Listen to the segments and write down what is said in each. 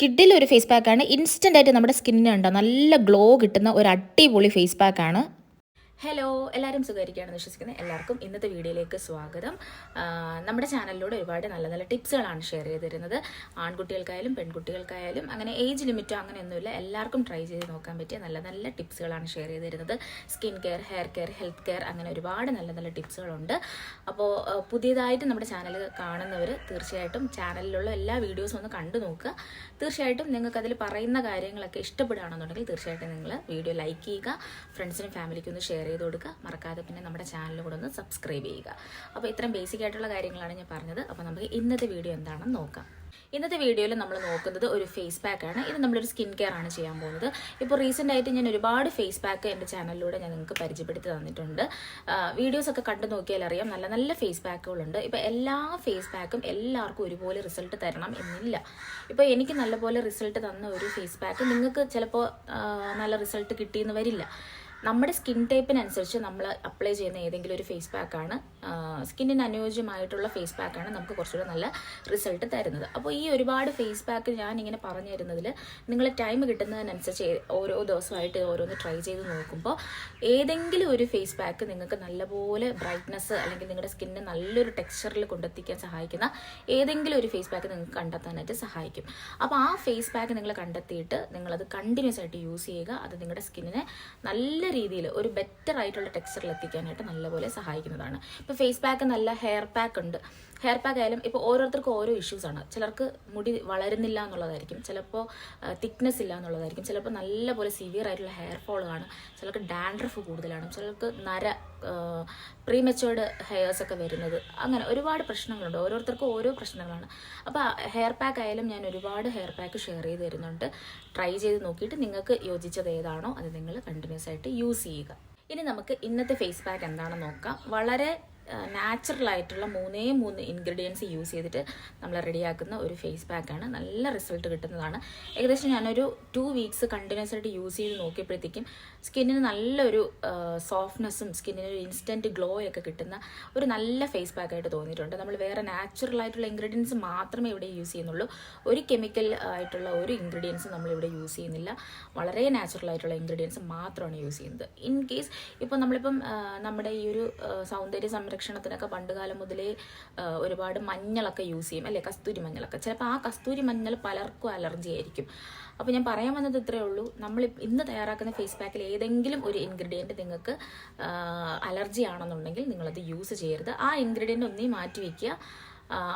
കിഡിലൊരു face പാക്കാണ്. ഇൻസ്റ്റൻ്റായിട്ട് നമ്മുടെ സ്കിന്നിന് കണ്ടോ നല്ല ഗ്ലോ കിട്ടുന്ന ഒരു അടിപൊളി ഫേസ് പാക്കാണ്. ഹലോ, എല്ലാവരും സുഖമായിരിക്കുകയാണെന്ന് വിശ്വസിക്കുന്നത്. എല്ലാവർക്കും ഇന്നത്തെ വീഡിയോയിലേക്ക് സ്വാഗതം. നമ്മുടെ ചാനലിലൂടെ ഒരുപാട് നല്ല നല്ല ടിപ്സുകളാണ് ഷെയർ ചെയ്ത് തരുന്നത്. ആൺകുട്ടികൾക്കായാലും പെൺകുട്ടികൾക്കായാലും അങ്ങനെ ഏജ് ലിമിറ്റോ അങ്ങനെയൊന്നുമില്ല, എല്ലാവർക്കും ട്രൈ ചെയ്ത് നോക്കാൻ പറ്റിയ നല്ല നല്ല ടിപ്സുകളാണ് ഷെയർ ചെയ്ത് തരുന്നത്. Skin care, hair care, health care, അങ്ങനെ ഒരുപാട് നല്ല നല്ല ടിപ്സുകളുണ്ട്. അപ്പോൾ പുതിയതായിട്ട് നമ്മുടെ ചാനൽ കാണുന്നവർ തീർച്ചയായിട്ടും ചാനലിലുള്ള എല്ലാ വീഡിയോസും ഒന്ന് കണ്ടു നോക്കുക. തീർച്ചയായിട്ടും നിങ്ങൾക്ക് അതിൽ പറയുന്ന കാര്യങ്ങളൊക്കെ ഇഷ്ടപ്പെടുകയാണെന്നുണ്ടെങ്കിൽ തീർച്ചയായിട്ടും നിങ്ങൾ വീഡിയോ ലൈക്ക് ചെയ്യുക, ഫ്രണ്ട്സിനും ഫാമിലിക്കും ഒന്ന് ഷെയർ ചെയ്ത് കൊടുക്കുക. മറക്കാതെ പിന്നെ നമ്മുടെ ചാനൽ കൂടെ ഒന്ന് സബ്സ്ക്രൈബ് ചെയ്യുക. അപ്പോൾ ഇത്രയും ബേസിക് ആയിട്ടുള്ള കാര്യങ്ങളാണ് ഞാൻ പറഞ്ഞത്. അപ്പോൾ നമുക്ക് ഇന്നത്തെ വീഡിയോ എന്താണെന്ന് നോക്കാം. ഇന്നത്തെ വീഡിയോയിൽ നമ്മൾ നോക്കുന്നത് ഒരു ഫേസ് പാക്കാണ്. ഇത് നമ്മളൊരു സ്കിൻ കെയർ ആണ് ചെയ്യാൻ പോകുന്നത്. ഇപ്പോൾ റീസെൻ്റ് ആയിട്ട് ഞാൻ ഒരുപാട് ഫേസ് പാക്ക് എൻ്റെ ചാനലിലൂടെ ഞാൻ നിങ്ങൾക്ക് പരിചയപ്പെടുത്തി തന്നിട്ടുണ്ട്. വീഡിയോസൊക്കെ കണ്ടു നോക്കിയാൽ അറിയാം, നല്ല നല്ല ഫേസ് പാക്കുകളുണ്ട്. ഇപ്പോൾ എല്ലാ ഫേസ് പാക്കും എല്ലാവർക്കും ഒരുപോലെ റിസൾട്ട് തരണം എന്നില്ല. ഇപ്പോൾ എനിക്ക് നല്ലപോലെ റിസൾട്ട് തന്ന ഒരു ഫേസ് പാക്ക് നിങ്ങൾക്ക് ചിലപ്പോൾ നല്ല റിസൾട്ട് കിട്ടിയെന്ന് വരില്ല. നമ്മുടെ സ്കിൻ ടൈപ്പിനനുസരിച്ച് നമ്മൾ അപ്ലൈ ചെയ്യുന്ന ഏതെങ്കിലും ഒരു ഫേസ് പാക്കാണ്, സ്കിന്നിന് അനുയോജ്യമായിട്ടുള്ള ഫേസ് പാക്കാണ് നമുക്ക് കുറച്ചുകൂടെ നല്ല റിസൾട്ട് തരുന്നത്. അപ്പോൾ ഈ ഒരുപാട് ഫേസ് പാക്ക് ഞാനിങ്ങനെ പറഞ്ഞു തരുന്നതിൽ നിങ്ങൾ ടൈം കിട്ടുന്നതിനനുസരിച്ച് ഓരോ ദിവസമായിട്ട് ഓരോന്ന് ട്രൈ ചെയ്ത് നോക്കുമ്പോൾ ഏതെങ്കിലും ഒരു ഫേസ് പാക്ക് നിങ്ങൾക്ക് നല്ലപോലെ ബ്രൈറ്റ്നസ് അല്ലെങ്കിൽ നിങ്ങളുടെ സ്കിന്നിന് നല്ലൊരു ടെക്സ്ചറിൽ കൊണ്ടെത്തിക്കാൻ സഹായിക്കുന്ന ഏതെങ്കിലും ഒരു ഫേസ് പാക്ക് നിങ്ങൾക്ക് കണ്ടെത്താനായിട്ട് സഹായിക്കും. അപ്പോൾ ആ ഫേസ് പാക്ക് നിങ്ങൾ കണ്ടെത്തിയിട്ട് നിങ്ങളത് കണ്ടിന്യൂസ് ആയിട്ട് യൂസ് ചെയ്യുക. അത് നിങ്ങളുടെ സ്കിന്നിനെ നല്ല രീതിയിൽ ഒരു ബെറ്റർ ആയിട്ടുള്ള ടെക്സ്ചറിൽ എത്തിക്കാനായിട്ട് നല്ലപോലെ സഹായിക്കുന്നതാണ്. ഇപ്പോൾ ഫേസ് പാക്ക് നല്ല ഹെയർ പാക്ക് ഉണ്ട്. ഹെയർ പാക്ക് ആയാലും ഇപ്പോൾ ഓരോരുത്തർക്കും ഓരോ ഇഷ്യൂസാണ്. ചിലർക്ക് മുടി വളരുന്നില്ല എന്നുള്ളതായിരിക്കും, ചിലപ്പോൾ തിക്നെസ് ഇല്ല എന്നുള്ളതായിരിക്കും, ചിലപ്പോൾ നല്ലപോലെ സിവിയർ ആയിട്ടുള്ള ഹെയർ ഫോൾ ആണ്, ചിലർക്ക് ഡാൻഡ്രഫ് കൂടുതലാണ്, ചിലർക്ക് പ്രീമെച്ചുവേർഡ് ഹെയർസൊക്കെ വരുന്നത്, അങ്ങനെ ഒരുപാട് പ്രശ്നങ്ങളുണ്ട്. ഓരോരുത്തർക്കും ഓരോ പ്രശ്നങ്ങളാണ്. അപ്പോൾ ഹെയർ പാക്ക് ആയാലും ഞാൻ ഒരുപാട് ഹെയർ പാക്ക് ഷെയർ ചെയ്ത് തരുന്നുണ്ട്. ട്രൈ ചെയ്ത് നോക്കിയിട്ട് നിങ്ങൾക്ക് യോജിച്ചത് ഏതാണോ അത് നിങ്ങൾ കണ്ടിന്യൂസ് ആയിട്ട് യൂസ് ചെയ്യുക. ഇനി നമുക്ക് ഇന്നത്തെ ഫേസ് പാക്ക് എന്താണെന്ന് നോക്കാം. വളരെ നാച്ചുറലായിട്ടുള്ള മൂന്നേ ഇൻഗ്രീഡിയൻസ് യൂസ് ചെയ്തിട്ട് നമ്മൾ റെഡിയാക്കുന്ന ഒരു ഫേസ് പാക്കാണ്. നല്ല റിസൾട്ട് കിട്ടുന്നതാണ്. ഏകദേശം ഞാനൊരു 2 വീക്സ് കണ്ടിന്യൂസ് ആയിട്ട് യൂസ് ചെയ്ത് നോക്കിയപ്പോഴത്തേക്കും സ്കിന്നിന് നല്ലൊരു സോഫ്റ്റ്നെസ്സും സ്കിന്നിന് ഒരു ഇൻസ്റ്റൻറ്റ് ഗ്ലോ ഒക്കെ കിട്ടുന്ന ഒരു നല്ല ഫേസ് പാക്കായിട്ട് തോന്നിയിട്ടുണ്ട്. നമ്മൾ വേറെ നാച്ചുറൽ ആയിട്ടുള്ള ഇൻഗ്രീഡിയൻസ് മാത്രമേ ഇവിടെ യൂസ് ചെയ്യുന്നുള്ളൂ. ഒരു കെമിക്കൽ ആയിട്ടുള്ള ഒരു ഇൻഗ്രീഡിയൻസ് നമ്മളിവിടെ യൂസ് ചെയ്യുന്നില്ല. വളരെ നാച്ചുറൽ ആയിട്ടുള്ള ഇൻഗ്രീഡിയൻസ് മാത്രമാണ് യൂസ് ചെയ്യുന്നത്. ഇൻ കേസ് ഇപ്പോൾ നമ്മളിപ്പം നമ്മുടെ ഈ ഒരു സൗന്ദര്യ സംരക്ഷണത്തിനൊക്കെ പണ്ട് കാലം മുതലേ ഒരുപാട് മഞ്ഞളൊക്കെ യൂസ് ചെയ്യും അല്ലേ, കസ്തൂരി മഞ്ഞളൊക്കെ. ചിലപ്പോൾ ആ കസ്തൂരി മഞ്ഞൾ പലർക്കും അലർജി ആയിരിക്കും. അപ്പോൾ ഞാൻ പറയാൻ വന്നത് ഇത്രയേ ഉള്ളൂ, നമ്മൾ ഇന്ന് തയ്യാറാക്കുന്ന ഫേസ് പാക്കിൽ ഏതെങ്കിലും ഒരു ഇൻഗ്രീഡിയൻറ്റ് നിങ്ങൾക്ക് അലർജി ആണെന്നുണ്ടെങ്കിൽ നിങ്ങളത് യൂസ് ചെയ്യരുത്. ആ ഇൻഗ്രീഡിയൻ്റ് ഒന്നീ മാറ്റി വയ്ക്കുക.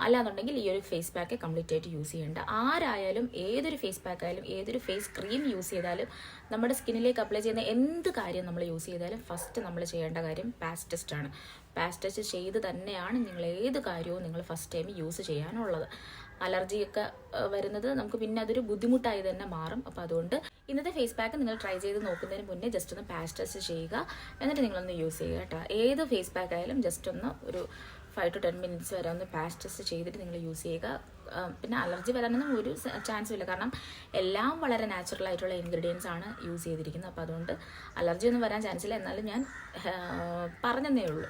അല്ലാന്നുണ്ടെങ്കിൽ ഈ ഒരു ഫേസ് പാക്ക് കംപ്ലീറ്റ് ആയിട്ട് യൂസ് ചെയ്യേണ്ട. ആരായാലും ഏതൊരു ഫേസ് പാക്ക് ആയാലും ഏതൊരു ഫേസ് ക്രീം യൂസ് ചെയ്താലും നമ്മുടെ സ്കിന്നിലേക്ക് അപ്ലൈ ചെയ്യുന്ന എന്ത് കാര്യം നമ്മൾ യൂസ് ചെയ്താലും ഫസ്റ്റ് നമ്മൾ ചെയ്യേണ്ട കാര്യം പാച്ച് ടെസ്റ്റ് ആണ്. പാച്ച് ടെസ്റ്റ് ചെയ്ത് തന്നെയാണ് നിങ്ങൾ ഏത് കാര്യവും നിങ്ങൾ ഫസ്റ്റ് ടൈം യൂസ് ചെയ്യാനുള്ളത്. അലർജിയൊക്കെ വരുന്നത് നമുക്ക് പിന്നെ അതൊരു ബുദ്ധിമുട്ടായി തന്നെ മാറും. അപ്പോൾ അതുകൊണ്ട് ഇന്നത്തെ ഫേസ് പാക്ക് നിങ്ങൾ ട്രൈ ചെയ്ത് നോക്കുന്നതിന് മുന്നേ ജസ്റ്റ് ഒന്ന് പാച്ച് ടെസ്റ്റ് ചെയ്യുക, എന്നിട്ട് നിങ്ങളൊന്ന് യൂസ് ചെയ്യുക കേട്ടോ. ഏത് ഫേസ് പാക്ക് ആയാലും ജസ്റ്റ് ഒന്ന് ഒരു 5 to 10 minutes വരെ ഒന്ന് പാച്ച് ടെസ്റ്റ് ചെയ്തിട്ട് നിങ്ങൾ യൂസ് ചെയ്യുക. പിന്നെ അലർജി വരാനൊന്നും ഒരു ചാൻസും ഇല്ല, കാരണം എല്ലാം വളരെ നാച്ചുറൽ ആയിട്ടുള്ള ഇൻഗ്രീഡിയൻസ് ആണ് യൂസ് ചെയ്തിരിക്കുന്നത്. അപ്പോൾ അതുകൊണ്ട് അലർജി ഒന്നും വരാൻ ചാൻസ് ഇല്ല. എന്നാലും ഞാൻ പറഞ്ഞതേ ഉള്ളൂ.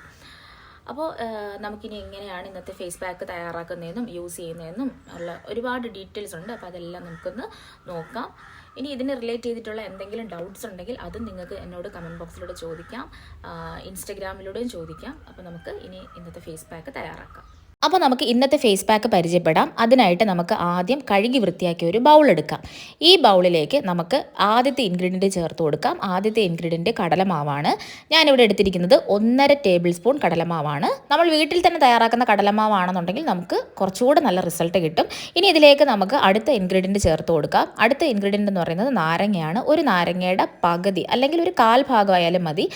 അപ്പോൾ നമുക്കിനി എങ്ങനെയാണ് ഇന്നത്തെ ഫേസ് പാക്ക് തയ്യാറാക്കുന്നതെന്നും യൂസ് ചെയ്യുന്നതെന്നും ഉള്ള ഒരുപാട് ഡീറ്റെയിൽസ് ഉണ്ട്. അപ്പോൾ അതെല്ലാം നമുക്കൊന്ന് നോക്കാം. ഇനി ഇതിന് റിലേറ്റ് ചെയ്തിട്ടുള്ള എന്തെങ്കിലും ഡൗട്ട്സ് ഉണ്ടെങ്കിൽ അതും നിങ്ങൾക്ക് എന്നോട് കമൻറ്റ് ബോക്സിലൂടെ ചോദിക്കാം, ഇൻസ്റ്റഗ്രാമിലൂടെയും ചോദിക്കാം. അപ്പോൾ നമുക്ക് ഇനി ഇന്നത്തെ ഫേസ് പാക്ക് തയ്യാറാക്കാം. അപ്പോൾ നമുക്ക് ഇന്നത്തെ ഫേസ് പാക്ക് പരിചയപ്പെടാം. അതിനായിട്ട് നമുക്ക് ആദ്യം കഴുകി വൃത്തിയാക്കിയ ഒരു ബൗൾ എടുക്കാം. ഈ ബൗളിലേക്ക് നമുക്ക് ആദ്യത്തെ ഇൻഗ്രീഡിയൻറ്റ് ചേർത്ത് കൊടുക്കാം. ആദ്യത്തെ ഇൻഗ്രീഡിയൻറ്റ് കടലമാവാണ്. ഞാനിവിടെ എടുത്തിരിക്കുന്നത് 1.5 ടേബിൾ സ്പൂൺ കടലമാവാണ്. നമ്മൾ വീട്ടിൽ തന്നെ തയ്യാറാക്കുന്ന കടലമാവാണെന്നുണ്ടെങ്കിൽ നമുക്ക് കുറച്ചുകൂടെ നല്ല റിസൾട്ട് കിട്ടും. ഇനി ഇതിലേക്ക് നമുക്ക് അടുത്ത ഇൻഗ്രീഡിയൻറ്റ് ചേർത്ത് കൊടുക്കാം. അടുത്ത ഇൻഗ്രീഡിയൻറ്റ് എന്ന് പറയുന്നത് നാരങ്ങയാണ്. ഒരു നാരങ്ങയുടെ പകുതി അല്ലെങ്കിൽ ഒരു 1/4 ഭാഗമായാലും മതി.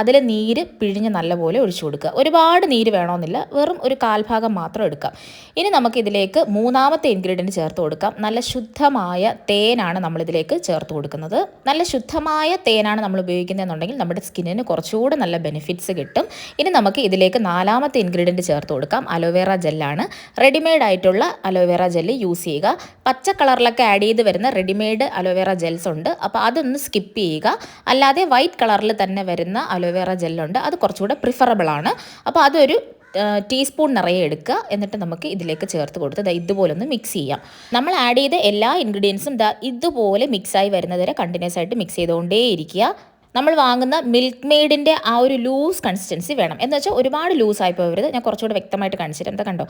അതിൽ നീര് പിഴിഞ്ഞ് നല്ലപോലെ ഒഴിച്ചു കൊടുക്കുക. ഒരുപാട് നീര് വേണമെന്നില്ല, വെറും ഒരു 1/4 ഭാഗം മാത്രം എടുക്കാം. ഇനി നമുക്കിതിലേക്ക് മൂന്നാമത്തെ ഇൻഗ്രീഡിയൻറ്റ് ചേർത്ത് കൊടുക്കാം. നല്ല ശുദ്ധമായ തേനാണ് നമ്മളിതിലേക്ക് ചേർത്ത് കൊടുക്കുന്നത്. നല്ല ശുദ്ധമായ തേനാണ് നമ്മൾ ഉപയോഗിക്കുന്നതെന്നുണ്ടെങ്കിൽ നമ്മുടെ സ്കിന്നിന് കുറച്ചുകൂടെ നല്ല ബെനിഫിറ്റ്സ് കിട്ടും. ഇനി നമുക്ക് ഇതിലേക്ക് നാലാമത്തെ ഇൻഗ്രീഡിയൻറ്റ് ചേർത്ത് കൊടുക്കാം. അലോവേറ ജെല്ലാണ്. റെഡിമെയ്ഡ് ആയിട്ടുള്ള അലോവേറ ജെല്ല് യൂസ് ചെയ്യുക. പച്ച കളറിലൊക്കെ ആഡ് ചെയ്ത് വരുന്ന റെഡിമെയ്ഡ് അലോവേറ ജെൽസ് ഉണ്ട്, അപ്പോൾ അതൊന്ന് സ്കിപ്പ് ചെയ്യുക. അല്ലാതെ വൈറ്റ് കളറിൽ തന്നെ വരുന്ന അലോവേറ ജെല്ലുണ്ട്, അത് കുറച്ചുകൂടെ പ്രിഫറബിൾ ആണ്. അപ്പോൾ അതൊരു ടീസ്പൂൺ നിറയെ എടുക്കുക. എന്നിട്ട് നമുക്ക് ഇതിലേക്ക് ചേർത്ത് കൊടുത്ത് ഇതുപോലെ ഒന്ന് മിക്സ് ചെയ്യാം. നമ്മൾ ആഡ് ചെയ്ത എല്ലാ ഇൻഗ്രീഡിയൻസും ഇതുപോലെ മിക്സായി വരുന്നത് വരെ കണ്ടിന്യൂസ് ആയിട്ട് മിക്സ് ചെയ്തുകൊണ്ടേയിരിക്കുക. നമ്മൾ വാങ്ങുന്ന മിൽക്ക് മെയ്ഡിൻ്റെ ആ ഒരു ലൂസ് കൺസിസ്റ്റൻസി വേണം. എന്ന് വെച്ചാൽ ഒരുപാട് ലൂസായി പോകരുത്. ഞാൻ കുറച്ചുകൂടെ വ്യക്തമായിട്ട് കാണിച്ചിട്ട് എന്താ കണ്ടോ,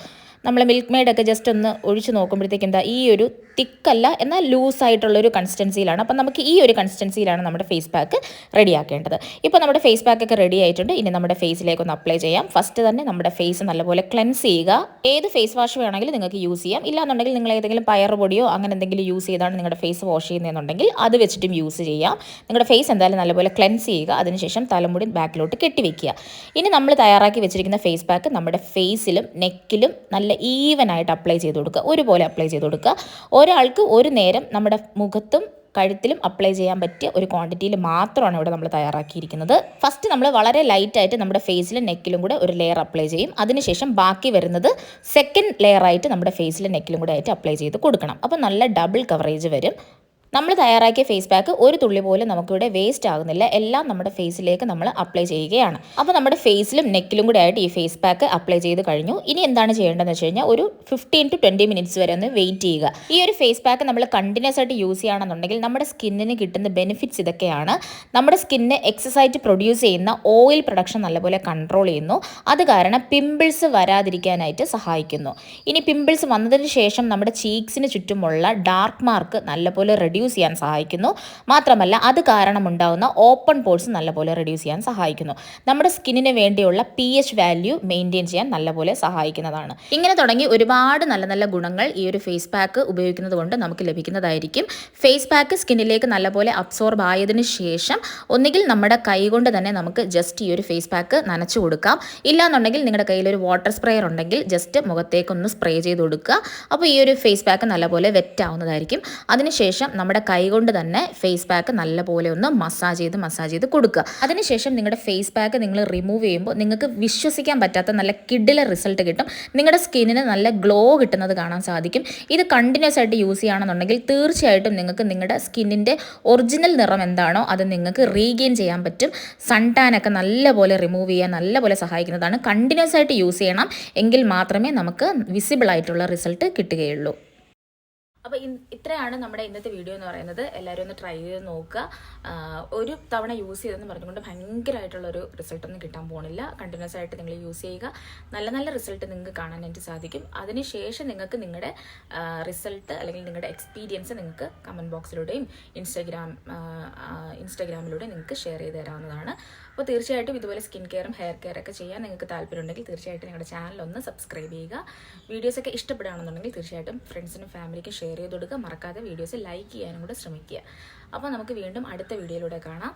നമ്മൾ മിൽക്ക് മെയ്ഡൊക്കെ ജസ്റ്റ് ഒന്ന് ഒഴിച്ച് നോക്കുമ്പോഴത്തേക്ക് എന്താ ഈ ഒരു തിക്കല്ല എന്നാൽ ലൂസായിട്ടുള്ളൊരു കൺസിസ്റ്റൻസിയിലാണ്. അപ്പം നമുക്ക് ഈ ഒരു കൺസിസ്റ്റൻസിയിലാണ് നമ്മുടെ ഫേസ് പാക്ക് റെഡിയാക്കേണ്ടത്. ഇപ്പോൾ നമ്മുടെ ഫേസ് പാക്കൊക്കെ റെഡി ആയിട്ടുണ്ട്. ഇനി നമ്മുടെ ഫേസിലേക്ക് ഒന്ന് അപ്ലൈ ചെയ്യാം. ഫസ്റ്റ് തന്നെ നമ്മുടെ ഫേസ് നല്ലപോലെ ക്ലെൻസ് ചെയ്യുക. ഏത് ഫേസ് വാഷ് വേണമെങ്കിലും നിങ്ങൾക്ക് യൂസ് ചെയ്യാം. ഇല്ലാന്നുണ്ടെങ്കിൽ നിങ്ങൾ ഏതെങ്കിലും പയർ പൊടിയോ അങ്ങനെ എന്തെങ്കിലും യൂസ് ചെയ്താണ് നിങ്ങളുടെ ഫേസ് വാഷ് ചെയ്യുന്നതെന്നുണ്ടെങ്കിൽ അത് വെച്ചിട്ടും യൂസ് ചെയ്യാം. നിങ്ങളുടെ ഫേസ് എന്തായാലും നല്ലപോലെ ക്ലെൻസ് ചെയ്യുക. അതിനുശേഷം തലമുടി ബാക്കിലോട്ട് കെട്ടിവെക്കുക. ഇനി നമ്മൾ തയ്യാറാക്കി വെച്ചിരിക്കുന്ന ഫേസ് പാക്ക് നമ്മുടെ ഫേസിലും നെക്കിലും നല്ല ഈവനായിട്ട് അപ്ലൈ ചെയ്ത് കൊടുക്കുക. ഒരുപോലെ അപ്ലൈ ചെയ്ത് കൊടുക്കുക. ഒരാൾക്ക് ഒരു നേരം നമ്മുടെ മുഖത്തും കഴുത്തിലും അപ്ലൈ ചെയ്യാൻ പറ്റിയ ഒരു ക്വാണ്ടിറ്റിയിൽ മാത്രമാണ് ഇവിടെ നമ്മൾ തയ്യാറാക്കിയിരിക്കുന്നത്. ഫസ്റ്റ് നമ്മൾ വളരെ ലൈറ്റായിട്ട് നമ്മുടെ ഫേസിലും നെക്കിലും കൂടെ ഒരു ലെയർ അപ്ലൈ ചെയ്യും. അതിനുശേഷം ബാക്കി വരുന്നത് സെക്കൻഡ് ലെയറായിട്ട് നമ്മുടെ ഫേസിലും നെക്കിലും കൂടെ ആയിട്ട് അപ്ലൈ ചെയ്ത് കൊടുക്കണം. അപ്പോൾ നല്ല ഡബിൾ കവറേജ് വരും. നമ്മൾ തയ്യാറാക്കിയ ഫേസ് പാക്ക് ഒരു തുള്ളി പോലും നമുക്കിവിടെ വേസ്റ്റ് ആകുന്നില്ല. എല്ലാം നമ്മുടെ ഫേസിലേക്ക് നമ്മൾ അപ്ലൈ ചെയ്യുകയാണ്. അപ്പോൾ നമ്മുടെ ഫേസിലും നെക്കിലും കൂടെ ആയിട്ട് ഈ ഫേസ് പാക്ക് അപ്ലൈ ചെയ്ത് കഴിഞ്ഞു. ഇനി എന്താണ് ചെയ്യേണ്ടതെന്ന് വെച്ച് കഴിഞ്ഞാൽ ഒരു 15 to 20 മിനിറ്റ്സ് വരെ ഒന്ന് വെയിറ്റ് ചെയ്യുക. ഈ ഒരു ഫേസ് പാക്ക് നമ്മൾ കണ്ടിന്യൂസ് ആയിട്ട് യൂസ് ചെയ്യുകയാണെന്നുണ്ടെങ്കിൽ നമ്മുടെ സ്കിന്നിന് കിട്ടുന്ന ബെനിഫിറ്റ്സ് ഇതൊക്കെയാണ്. നമ്മുടെ സ്കിന്നിന് എക്സസൈറ്റ് പ്രൊഡ്യൂസ് ചെയ്യുന്ന ഓയിൽ പ്രൊഡക്ഷൻ നല്ലപോലെ കൺട്രോൾ ചെയ്യുന്നു. അത് കാരണം പിമ്പിൾസ് വരാതിരിക്കാനായിട്ട് സഹായിക്കുന്നു. ഇനി പിമ്പിൾസ് വന്നതിന് ശേഷം നമ്മുടെ ചീക്സിന് ചുറ്റുമുള്ള ഡാർക്ക് മാർക്ക് നല്ലപോലെ റെഡ്യൂസ് ചെയ്യാൻ സഹായിക്കുന്നു. മാത്രമല്ല അത് കാരണം ഉണ്ടാകുന്ന ഓപ്പൺ പോർസ് നല്ലപോലെ റെഡ്യൂസ് ചെയ്യാൻ സഹായിക്കുന്നു. നമ്മുടെ സ്കിന്നിന് വേണ്ടിയുള്ള pH വാല്യൂ മെയിൻറ്റെയിൻ ചെയ്യാൻ നല്ലപോലെ സഹായിക്കുന്നതാണ്. ഇങ്ങനെ തുടങ്ങി ഒരുപാട് നല്ല നല്ല ഗുണങ്ങൾ ഈ ഒരു ഫേസ് പാക്ക് ഉപയോഗിക്കുന്നത് കൊണ്ട് നമുക്ക് ലഭിക്കുന്നതായിരിക്കും. ഫേസ് പാക്ക് സ്കിന്നിലേക്ക് നല്ലപോലെ അബ്സോർബ് ആയതിനു ശേഷം ഒന്നുകിൽ നമ്മുടെ കൈ കൊണ്ട് തന്നെ നമുക്ക് ജസ്റ്റ് ഈ ഒരു ഫേസ് പാക്ക് നനച്ചു കൊടുക്കാം. ഇല്ലാന്നുണ്ടെങ്കിൽ നിങ്ങളുടെ കയ്യിൽ ഒരു വാട്ടർ സ്പ്രേയർ ഉണ്ടെങ്കിൽ ജസ്റ്റ് മുഖത്തേക്കൊന്ന് സ്പ്രേ ചെയ്ത് കൊടുക്കുക. അപ്പോൾ ഈ ഒരു ഫേസ് പാക്ക് നല്ലപോലെ വെറ്റ് ആവുന്നതായിരിക്കും. അതിനുശേഷം നമ്മുടെ കൈ കൊണ്ട് തന്നെ ഫേസ് പാക്ക് നല്ലപോലെ ഒന്ന് മസാജ് ചെയ്ത് കൊടുക്കുക. അതിനുശേഷം നിങ്ങളുടെ ഫേസ് പാക്ക് നിങ്ങൾ റിമൂവ് ചെയ്യുമ്പോൾ നിങ്ങൾക്ക് വിശ്വസിക്കാൻ പറ്റാത്ത നല്ല കിഡിലെ റിസൾട്ട് കിട്ടും. നിങ്ങളുടെ സ്കിന്നിന് നല്ല ഗ്ലോ കിട്ടുന്നത് കാണാൻ സാധിക്കും. ഇത് കണ്ടിന്യൂസ് ആയിട്ട് യൂസ് ചെയ്യുകയാണെന്നുണ്ടെങ്കിൽ തീർച്ചയായിട്ടും നിങ്ങൾക്ക് നിങ്ങളുടെ സ്കിന്നിൻ്റെ ഒറിജിനൽ നിറം എന്താണോ അത് നിങ്ങൾക്ക് റീഗെയിൻ ചെയ്യാൻ പറ്റും. സൺ ടാൻ ഒക്കെ നല്ലപോലെ റിമൂവ് ചെയ്യാൻ നല്ലപോലെ സഹായിക്കുന്നതാണ്. കണ്ടിന്യൂസ് ആയിട്ട് യൂസ് ചെയ്യണം. എങ്കിൽ മാത്രമേ നമുക്ക് വിസിബിൾ ആയിട്ടുള്ള റിസൾട്ട് കിട്ടുകയുള്ളൂ. അപ്പോൾ ഇത്രയാണ് നമ്മുടെ ഇന്നത്തെ വീഡിയോ എന്ന് പറയുന്നത്. എല്ലാവരും ഒന്ന് ട്രൈ ചെയ്ത് നോക്കുക. ഒരു തവണ യൂസ് ചെയ്തെന്ന് പറഞ്ഞുകൊണ്ട് ഭയങ്കരമായിട്ടുള്ളൊരു റിസൾട്ടൊന്നും കിട്ടാൻ പോകുന്നില്ല. കണ്ടിന്യൂസ് ആയിട്ട് നിങ്ങൾ യൂസ് ചെയ്യുക. നല്ല നല്ല റിസൾട്ട് നിങ്ങൾക്ക് കാണാനായിട്ട് സാധിക്കും. അതിനുശേഷം നിങ്ങൾക്ക് നിങ്ങളുടെ റിസൾട്ട് അല്ലെങ്കിൽ നിങ്ങളുടെ എക്സ്പീരിയൻസ് നിങ്ങൾക്ക് കമൻറ്റ് ബോക്സിലൂടെയും ഇൻസ്റ്റാഗ്രാമിലൂടെ നിങ്ങൾക്ക് ഷെയർ ചെയ്ത് തരാവുന്നതാണ്. അപ്പോൾ തീർച്ചയായിട്ടും ഇതുപോലെ സ്കിൻ കെയറും ഹെയർ കെയറൊക്കെ ചെയ്യാൻ നിങ്ങൾക്ക് താല്പര്യമുണ്ടെങ്കിൽ തീർച്ചയായിട്ടും നിങ്ങളുടെ ചാനലൊന്ന് സബ്സ്ക്രൈബ് ചെയ്യുക. വീഡിയോസൊക്കെ ഇഷ്ടപ്പെടുകയാണെന്നുണ്ടെങ്കിൽ തീർച്ചയായിട്ടും ഫ്രണ്ട്സിനും ഫാമിലിക്കും ഷെയർ ചെയ്ത് കൊടുക്കുക. മറക്കാതെ വീഡിയോസ് ലൈക്ക് ചെയ്യാനും കൂടെ ശ്രമിക്കുക. അപ്പോൾ നമുക്ക് വീണ്ടും അടുത്ത വീഡിയോയിലൂടെ കാണാം.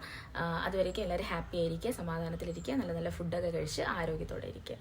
അതുവരേക്കും എല്ലാവരും ഹാപ്പി ആയിരിക്കുക, സമാധാനത്തിലിരിക്കുക, നല്ല നല്ല ഫുഡൊക്കെ കഴിച്ച് ആരോഗ്യത്തോടെ ഇരിക്കുക.